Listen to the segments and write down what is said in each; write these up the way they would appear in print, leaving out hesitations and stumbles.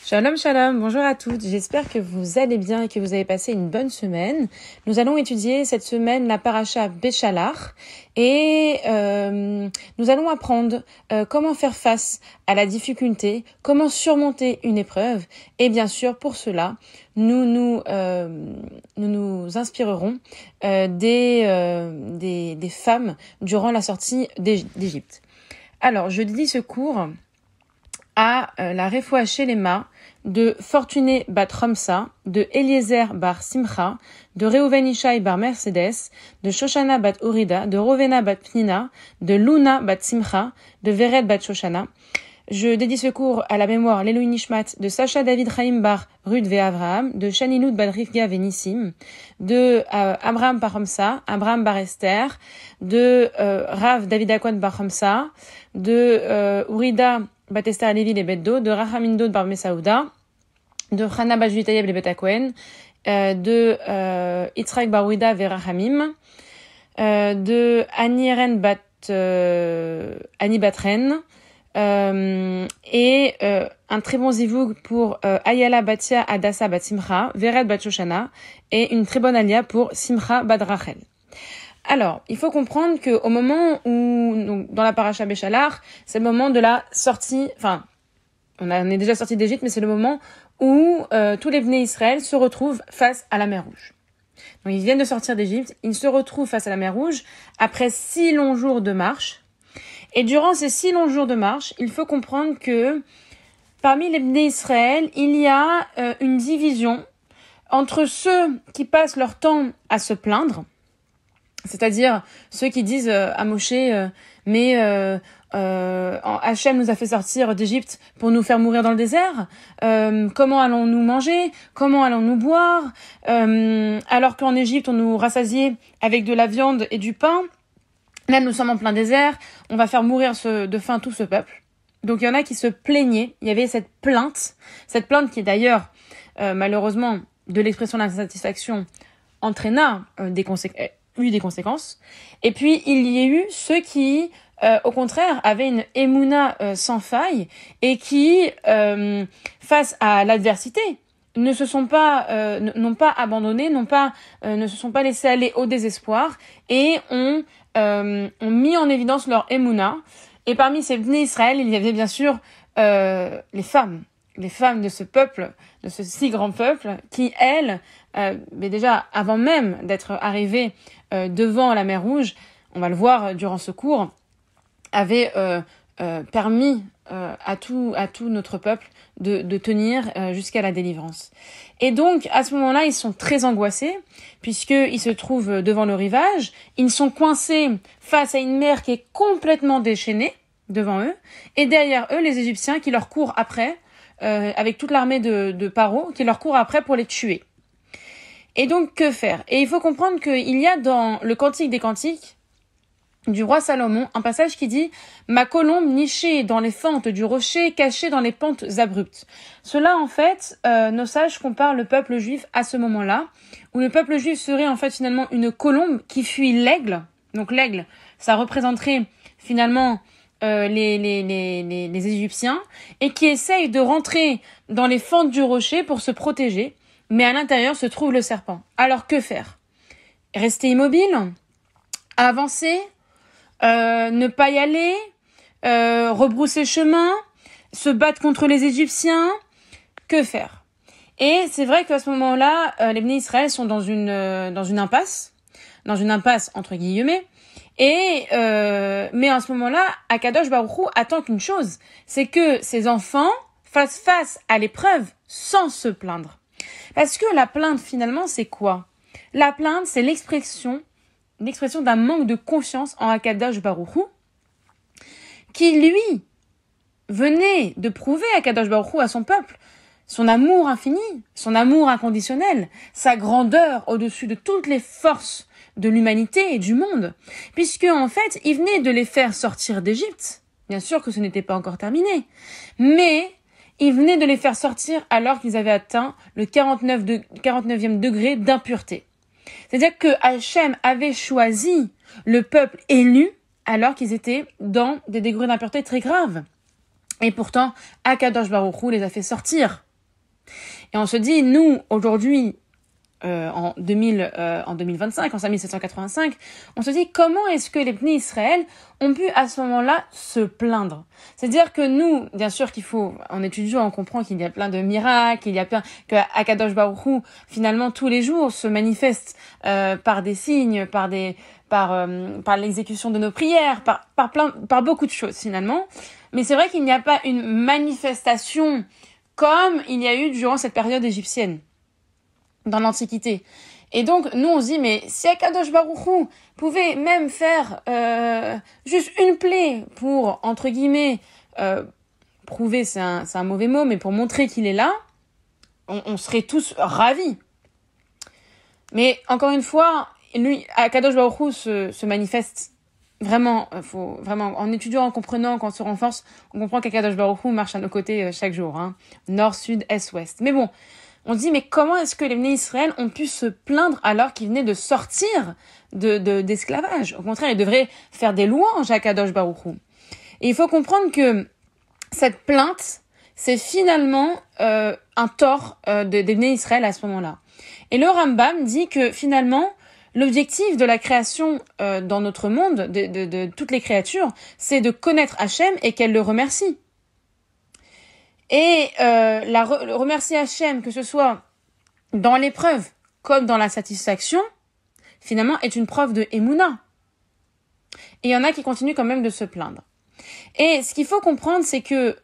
Shalom, shalom, bonjour à toutes. J'espère que vous allez bien et que vous avez passé une bonne semaine. Nous allons étudier cette semaine la paracha Béchalach et nous allons apprendre comment faire face à la difficulté, comment surmonter une épreuve. Et bien sûr, pour cela, nous nous inspirerons des femmes durant la sortie d'Égypte. Alors, je dédie ce cours à la Refoua Shelema de Fortuné bat Ramsa, de Eliezer bar Simcha, de Reuven Ishai bar Mercedes, de Shoshana bat Urida, de Rovena bat Pnina, de Luna bat Simcha, de Vered bat Shoshana. Je dédie ce cours à la mémoire l'Elohim Nishmat de Sacha David Chaim bar Ruth ve Avraham, de Shanilut bat Rivka ve Nissim, de Abraham bar Ramsa, Abraham bar Esther, de Rav David Akon bar Ramsa, de Urida bat Esther Levi le Beddo, de Rahamindod bar Mesaouda, de Chana bat Juitayeb le Bet Akwen, de Yitzhak bar Ouida ve Rahamim, de Ani Eren bat Ani Batren, et un très bon zivoug pour Ayala Batia Adassa bat Simcha, Vered bat Shoshana, et une très bonne alia pour Simcha bat Rachel. Alors, il faut comprendre que au moment où, donc, dans la paracha Béchalach, c'est le moment de la sortie, enfin, on est déjà sorti d'Égypte, mais c'est le moment où tous les Bnei Israël se retrouvent face à la mer Rouge. Donc, ils viennent de sortir d'Égypte, ils se retrouvent face à la mer Rouge après 6 longs jours de marche. Et durant ces 6 longs jours de marche, il faut comprendre que parmi les Bnei Israël, il y a une division entre ceux qui passent leur temps à se plaindre, c'est-à-dire ceux qui disent à Moshe, Hachem nous a fait sortir d'Égypte pour nous faire mourir dans le désert. Comment allons-nous manger? Comment allons-nous boire? Alors qu'en Égypte, on nous rassasiait avec de la viande et du pain. Là, nous sommes en plein désert. On va faire mourir de faim tout ce peuple. Donc, il y en a qui se plaignaient. Il y avait cette plainte qui est d'ailleurs, malheureusement, de l'expression d'insatisfaction, entraîna des conséquences. Et puis, il y a eu ceux qui, au contraire, avaient une émouna sans faille et qui, face à l'adversité, n'ont pas abandonné, ne se sont pas laissés aller au désespoir et ont mis en évidence leur émouna. Et parmi ces Bnei Israël, il y avait bien sûr les femmes de ce peuple, de ce si grand peuple, qui, elles, mais déjà avant même d'être arrivées devant la mer Rouge, on va le voir durant ce cours, avaient permis à tout notre peuple de tenir jusqu'à la délivrance. Et donc, à ce moment-là, ils sont très angoissés, puisqu'ils se trouvent devant le rivage, ils sont coincés face à une mer qui est complètement déchaînée devant eux, et derrière eux, les Égyptiens qui leur courent après, avec toute l'armée de Paro, qui leur court après pour les tuer. Et donc, que faire? Et il faut comprendre qu'il y a dans le Cantique des Cantiques du roi Salomon un passage qui dit « Ma colombe nichée dans les fentes du rocher, cachée dans les pentes abruptes ». Cela, en fait, nos sages comparent le peuple juif à ce moment-là, où le peuple juif serait en fait finalement une colombe qui fuit l'aigle. Donc l'aigle, ça représenterait finalement les Égyptiens, et qui essayent de rentrer dans les fentes du rocher pour se protéger, mais à l'intérieur se trouve le serpent. Alors que faire? Rester immobile? Avancer? Ne pas y aller? Rebrousser chemin? Se battre contre les Égyptiens? Que faire? Et c'est vrai qu'à ce moment-là, les Bnei Israël sont dans une impasse entre guillemets. Et mais à ce moment-là, Akadosh Baruch Hu attend qu'une chose, c'est que ses enfants fassent face à l'épreuve sans se plaindre. Parce que la plainte, finalement, c'est quoi? La plainte, c'est l'expression d'un manque de confiance en Akadosh Baruch Hu, qui, lui, venait de prouver à Akadosh Baruch Hu, à son peuple, son amour infini, son amour inconditionnel, sa grandeur au-dessus de toutes les forces de l'humanité et du monde, puisque, en fait, il venait de les faire sortir d'Égypte. Bien sûr que ce n'était pas encore terminé, mais il venait de les faire sortir alors qu'ils avaient atteint le 49e degré d'impureté. C'est-à-dire que Hachem avait choisi le peuple élu alors qu'ils étaient dans des degrés d'impureté très graves. Et pourtant, Akadosh Baruch Hu les a fait sortir. Et on se dit, nous, aujourd'hui, en 2025, en 5785, on se dit comment est-ce que les Bnei Israël ont pu à ce moment-là se plaindre. C'est-à-dire que nous, bien sûr qu'il faut, en étudiant, on comprend qu'il y a plein de miracles, que Akadosh Baruch Hu, finalement, tous les jours se manifeste par des signes, par l'exécution de nos prières, par beaucoup de choses finalement. Mais c'est vrai qu'il n'y a pas une manifestation comme il y a eu durant cette période égyptienne, dans l'Antiquité. Et donc, nous, on se dit, mais si Akadosh Baruch Hu pouvait même faire juste une plaie pour, entre guillemets, prouver, c'est un mauvais mot, mais pour montrer qu'il est là, on serait tous ravis. Mais encore une fois, lui, Akadosh Baruch Hu se manifeste vraiment, en étudiant, en comprenant, quand on se renforce, on comprend qu'Akadosh Baruch Hu marche à nos côtés chaque jour, hein. Nord, sud, est, ouest. Mais bon, on se dit, mais comment est-ce que les Bnei Israël ont pu se plaindre alors qu'ils venaient de sortir d'esclavage? Au contraire, ils devraient faire des louanges à Kadosh Baruch Hu. Et il faut comprendre que cette plainte, c'est finalement un tort des Bnei Israël à ce moment-là. Et le Rambam dit que finalement, l'objectif de la création dans notre monde, de toutes les créatures, c'est de connaître Hachem et qu'elle le remercie. Et remercier Hachem, que ce soit dans l'épreuve comme dans la satisfaction, finalement est une preuve de Emouna. Et il y en a qui continuent quand même de se plaindre. Et ce qu'il faut comprendre, c'est que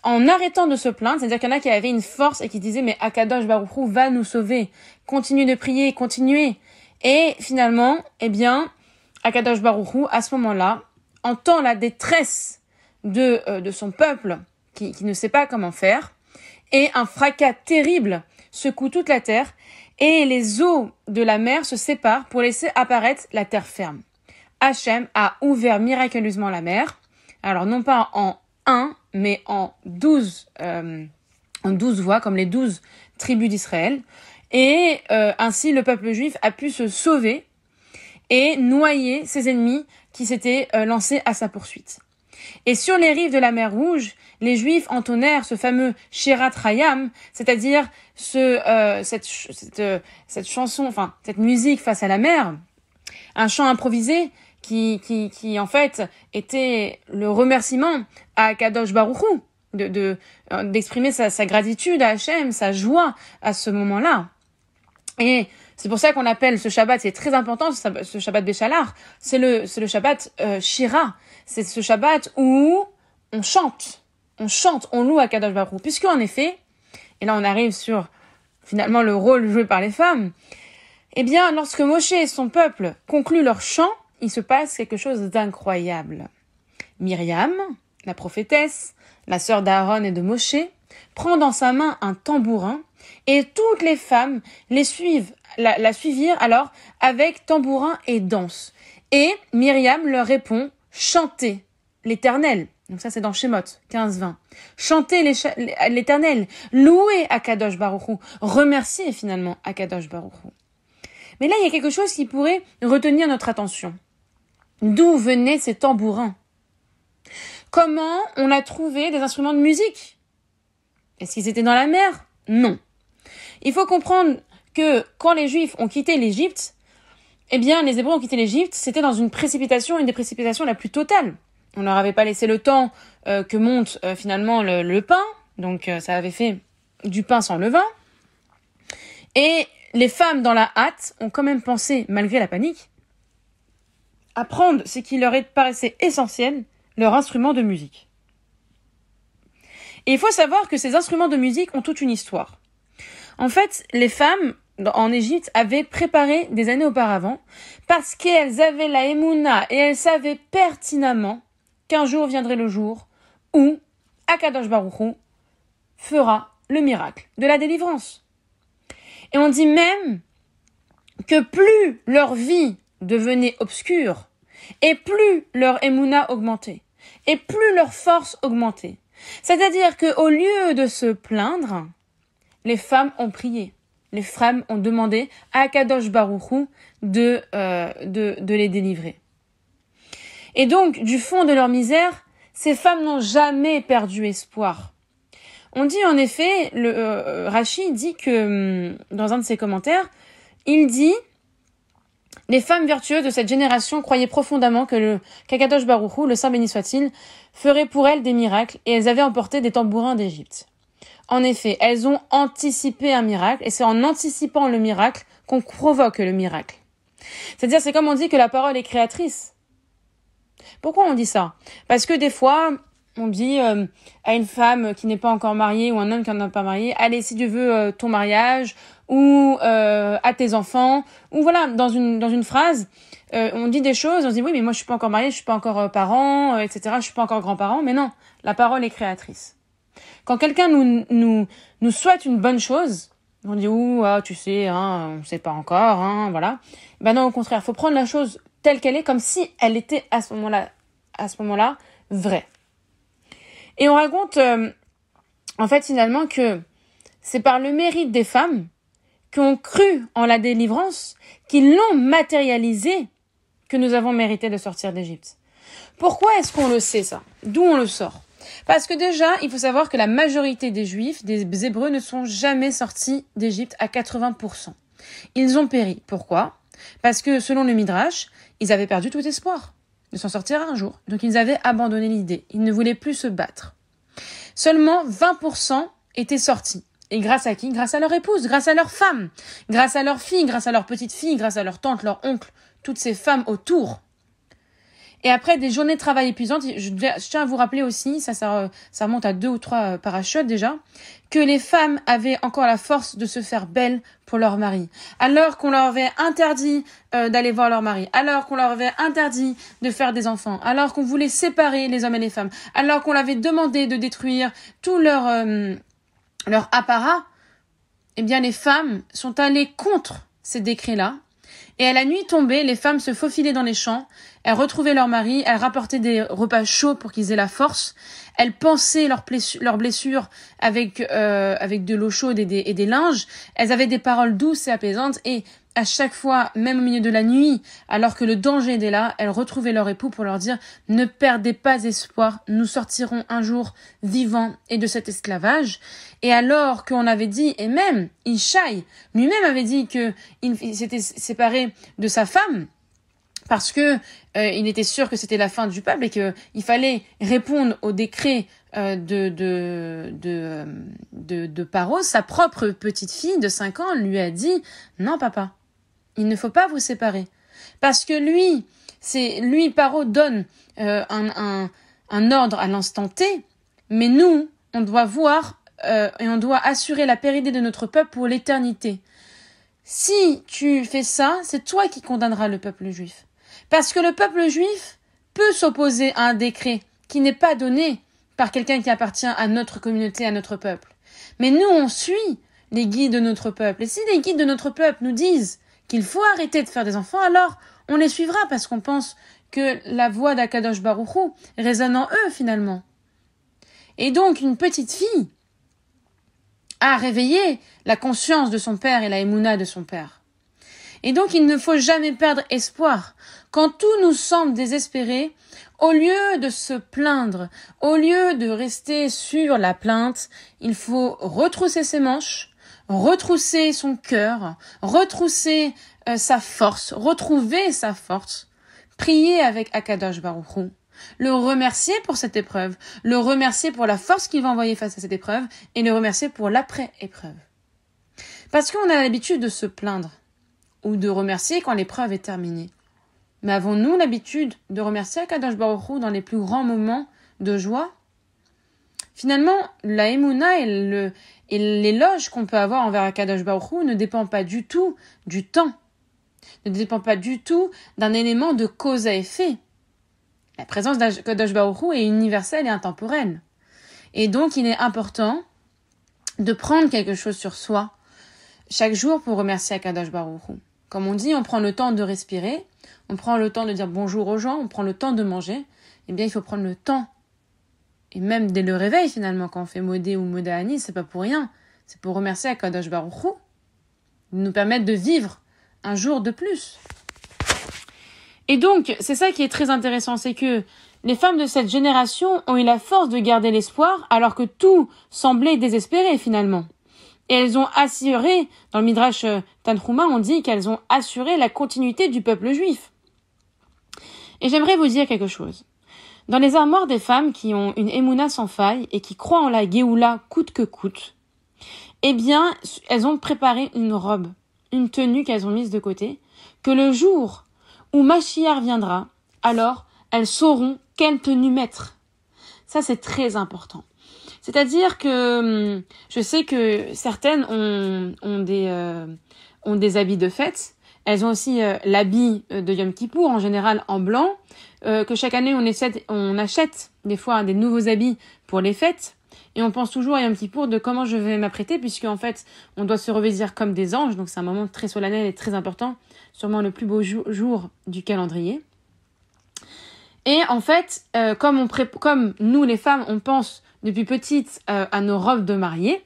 en arrêtant de se plaindre, c'est-à-dire qu'il y en a qui avaient une force et qui disaient mais Akadosh Baruch Hu va nous sauver, continuez de prier, continuez. Et finalement, eh bien, Akadosh Baruch Hu, à ce moment-là, entend la détresse de son peuple qui ne sait pas comment faire, et un fracas terrible secoue toute la terre, et les eaux de la mer se séparent pour laisser apparaître la terre ferme. Hachem a ouvert miraculeusement la mer, alors non pas en 1, mais en 12 voies, comme les 12 tribus d'Israël, et ainsi le peuple juif a pu se sauver et noyer ses ennemis qui s'étaient lancés à sa poursuite. Et sur les rives de la mer Rouge, les Juifs entonnèrent ce fameux Shirat Hayam, c'est-à-dire cette chanson, enfin cette musique face à la mer, un chant improvisé qui en fait était le remerciement à Kadosh Baruch Hu, d'exprimer sa gratitude à Hachem, sa joie à ce moment-là. Et c'est pour ça qu'on appelle ce Shabbat, c'est très important, ce Shabbat Béchalar, c'est le Shabbat Shira. C'est ce Shabbat où on chante, on loue à Kadosh Baruch Hu. Puisque en effet, et là on arrive sur finalement le rôle joué par les femmes, eh bien lorsque Moshe et son peuple concluent leur chant, il se passe quelque chose d'incroyable. Myriam, la prophétesse, la sœur d'Aaron et de Moshe, prend dans sa main un tambourin et toutes les femmes la suivirent alors avec tambourin et danse. Et Myriam leur répond: chantez l'Éternel. Donc ça c'est dans Shemot 15-20. Chantez l'Éternel, louez Akadosh Baruch Hu, remerciez finalement Akadosh Baruch Hu. Mais là il y a quelque chose qui pourrait retenir notre attention. D'où venaient ces tambourins? Comment on a trouvé des instruments de musique? Est-ce qu'ils étaient dans la mer? Non. Il faut comprendre que quand les Juifs ont quitté l'Égypte, eh bien, les Hébreux ont quitté l'Égypte, c'était dans une des précipitations la plus totale. On leur avait pas laissé le temps que monte finalement le pain, donc ça avait fait du pain sans levain. Et les femmes, dans la hâte, ont quand même pensé, malgré la panique, à prendre ce qui leur paraissait essentiel, leur instrument de musique. Et il faut savoir que ces instruments de musique ont toute une histoire. En fait, les femmes en Égypte avaient préparé des années auparavant parce qu'elles avaient la Emouna et elles savaient pertinemment qu'un jour viendrait le jour où Akadosh Baruch Hu fera le miracle de la délivrance. Et on dit même que plus leur vie devenait obscure et plus leur Emouna augmentait et plus leur force augmentait. C'est-à-dire qu'au lieu de se plaindre, les femmes ont prié. Les femmes ont demandé à Akadosh Baruch Hu de les délivrer. Et donc, du fond de leur misère, ces femmes n'ont jamais perdu espoir. On dit en effet, Rashi dit que, dans un de ses commentaires, il dit « Les femmes vertueuses de cette génération croyaient profondément que qu'Akadosh Baruch Hu, le Saint béni soit-il, ferait pour elles des miracles et elles avaient emporté des tambourins d'Égypte. En effet, elles ont anticipé un miracle et c'est en anticipant le miracle qu'on provoque le miracle. C'est-à-dire, c'est comme on dit que la parole est créatrice. Pourquoi on dit ça? Parce que des fois, on dit à une femme qui n'est pas encore mariée ou un homme qui n'est pas marié, allez, si tu veux ton mariage ou à tes enfants, ou voilà, dans une phrase, on dit des choses, on se dit oui, mais moi je suis pas encore mariée, je suis pas encore parent, etc., je suis pas encore grand-parent, mais non, la parole est créatrice. Quand quelqu'un nous souhaite une bonne chose, on dit tu sais, on sait pas encore, voilà. Ben non, au contraire, faut prendre la chose telle qu'elle est, comme si elle était à ce moment-là vraie. Et on raconte, en fait, finalement, que c'est par le mérite des femmes qui ont cru en la délivrance, qui l'ont matérialisé, que nous avons mérité de sortir d'Égypte. Pourquoi est-ce qu'on le sait, ça? D'où on le sort? Parce que déjà, il faut savoir que la majorité des Juifs, des Hébreux, ne sont jamais sortis d'Égypte à 80%. Ils ont péri. Pourquoi? Parce que, selon le Midrash, ils avaient perdu tout espoir de s'en sortir un jour. Donc, ils avaient abandonné l'idée. Ils ne voulaient plus se battre. Seulement 20% étaient sortis. Et grâce à qui? Grâce à leur épouse, grâce à leur femme, grâce à leur fille, grâce à leur petite fille, grâce à leur tante, leur oncle, toutes ces femmes autour. Et après des journées de travail épuisantes, je tiens à vous rappeler aussi, ça remonte à 2 ou 3 parachutes déjà, que les femmes avaient encore la force de se faire belles pour leur mari. Alors qu'on leur avait interdit d'aller voir leur mari, alors qu'on leur avait interdit de faire des enfants, alors qu'on voulait séparer les hommes et les femmes, alors qu'on leur avait demandé de détruire tout leur apparat, eh bien les femmes sont allées contre ces décrets-là. Et à la nuit tombée, les femmes se faufilaient dans les champs, elles retrouvaient leur mari, elles rapportaient des repas chauds pour qu'ils aient la force, elles pansaient leurs blessures avec de l'eau chaude et des linges, elles avaient des paroles douces et apaisantes, et à chaque fois, même au milieu de la nuit, alors que le danger était là, elles retrouvaient leur époux pour leur dire « Ne perdez pas espoir, nous sortirons un jour vivants et de cet esclavage ». Et alors qu'on avait dit, et même Ishaï lui-même avait dit qu'il s'était séparé de sa femme, parce que il était sûr que c'était la fin du peuple et qu'il fallait répondre au décret de Paro. Sa propre petite fille de 5 ans lui a dit « Non papa, il ne faut pas vous séparer. » Parce que lui Paro donne un ordre à l'instant T, mais nous, on doit voir et on doit assurer la pérennité de notre peuple pour l'éternité. Si tu fais ça, c'est toi qui condamneras le peuple juif. Parce que le peuple juif peut s'opposer à un décret qui n'est pas donné par quelqu'un qui appartient à notre communauté, à notre peuple. Mais nous, on suit les guides de notre peuple. Et si les guides de notre peuple nous disent qu'il faut arrêter de faire des enfants, alors on les suivra parce qu'on pense que la voix d'Akadosh Baruch Hu résonne en eux finalement. Et donc, une petite fille a réveillé la conscience de son père et la émouna de son père. Et donc, il ne faut jamais perdre espoir. Quand tout nous semble désespéré, au lieu de se plaindre, au lieu de rester sur la plainte, il faut retrousser ses manches, retrousser son cœur, retrousser sa force, retrouver sa force, prier avec Akadosh Baruch Hu, le remercier pour cette épreuve, le remercier pour la force qu'il va envoyer face à cette épreuve et le remercier pour l'après-épreuve. Parce qu'on a l'habitude de se plaindre ou de remercier quand l'épreuve est terminée. Mais avons-nous l'habitude de remercier Akadosh Baruch Hu dans les plus grands moments de joie? Finalement, la émouna et l'éloge qu'on peut avoir envers Akadosh Baruch Hu ne dépend pas du tout du temps, ne dépend pas du tout d'un élément de cause à effet. La présence d'Akadosh Baruch Hu est universelle et intemporelle. Et donc, il est important de prendre quelque chose sur soi chaque jour pour remercier Akadosh Baruch Hu. Comme on dit, on prend le temps de respirer, on prend le temps de dire bonjour aux gens, on prend le temps de manger. Eh bien, il faut prendre le temps. Et même dès le réveil, finalement, quand on fait Modé ou Modéani, c'est pas pour rien. C'est pour remercier Akadosh Baruch Hu, de nous permettre de vivre un jour de plus. Et donc, c'est ça qui est très intéressant, c'est que Les femmes de cette génération ont eu la force de garder l'espoir alors que tout semblait désespéré finalement. Et elles ont assuré, dans le Midrash Tanhuma, on dit qu'elles ont assuré la continuité du peuple juif. Et j'aimerais vous dire quelque chose. Dans les armoires des femmes qui ont une émouna sans faille et qui croient en la Géoula coûte que coûte, eh bien, elles ont préparé une robe, une tenue qu'elles ont mise de côté, que le jour où Mashiach viendra, alors elles sauront quelle tenue mettre. Ça, c'est très important. C'est-à-dire que je sais que certaines ont des habits de fête. Elles ont aussi l'habit de Yom Kippour, en général en blanc, que chaque année on achète des fois des nouveaux habits pour les fêtes. Et on pense toujours à Yom Kippour de comment je vais m'apprêter, puisque en fait, on doit se revêtir comme des anges. Donc c'est un moment très solennel et très important, sûrement le plus beau jour du calendrier. Et en fait, comme nous les femmes, on pense depuis petite à nos robes de mariée,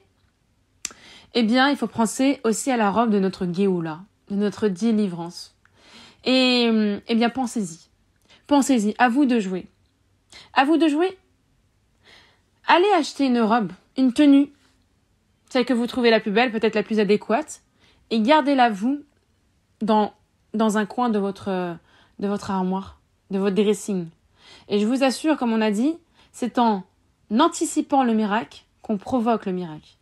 eh bien, il faut penser aussi à la robe de notre Géoula, de notre délivrance. Et eh bien, pensez-y. Pensez-y, à vous de jouer. À vous de jouer. Allez acheter une robe, une tenue, celle que vous trouvez la plus belle, peut-être la plus adéquate, et gardez-la vous dans un coin de votre armoire, de votre dressing. Et je vous assure, comme on a dit, c'est en anticipant le miracle qu'on provoque le miracle.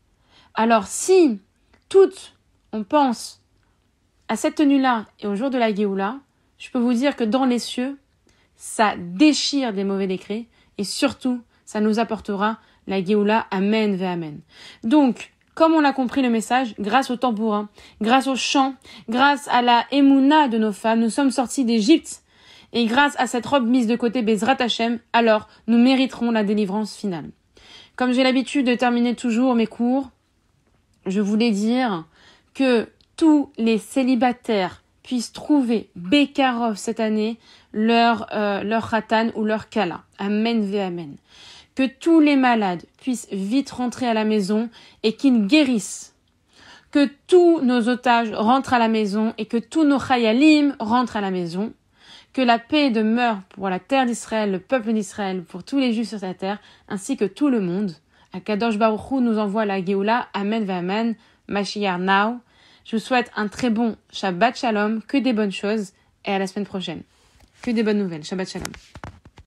Alors si toutes on pense à cette tenue-là et au jour de la Géoula, je peux vous dire que dans les cieux, ça déchire des mauvais décrets et surtout, ça nous apportera la Géoula. Amen ve Amen. Donc, comme on a compris le message, grâce au tambourin, grâce au chant, grâce à la émouna de nos femmes, nous sommes sortis d'Égypte. Et grâce à cette robe mise de côté Bezrat Hashem, alors nous mériterons la délivrance finale. Comme j'ai l'habitude de terminer toujours mes cours, je voulais dire que tous les célibataires puissent trouver Bekarov cette année leur khatan ou leur kala. Amen ve Amen. Que tous les malades puissent vite rentrer à la maison et qu'ils guérissent. Que tous nos otages rentrent à la maison et que tous nos chayalim rentrent à la maison. Que la paix demeure pour la terre d'Israël, le peuple d'Israël, pour tous les Juifs sur sa terre, ainsi que tout le monde. Akadosh Baruch Hu nous envoie la Géoula. Amen ve Amen. Mashiach now. Je vous souhaite un très bon Shabbat Shalom, que des bonnes choses, et à la semaine prochaine. Que des bonnes nouvelles. Shabbat Shalom.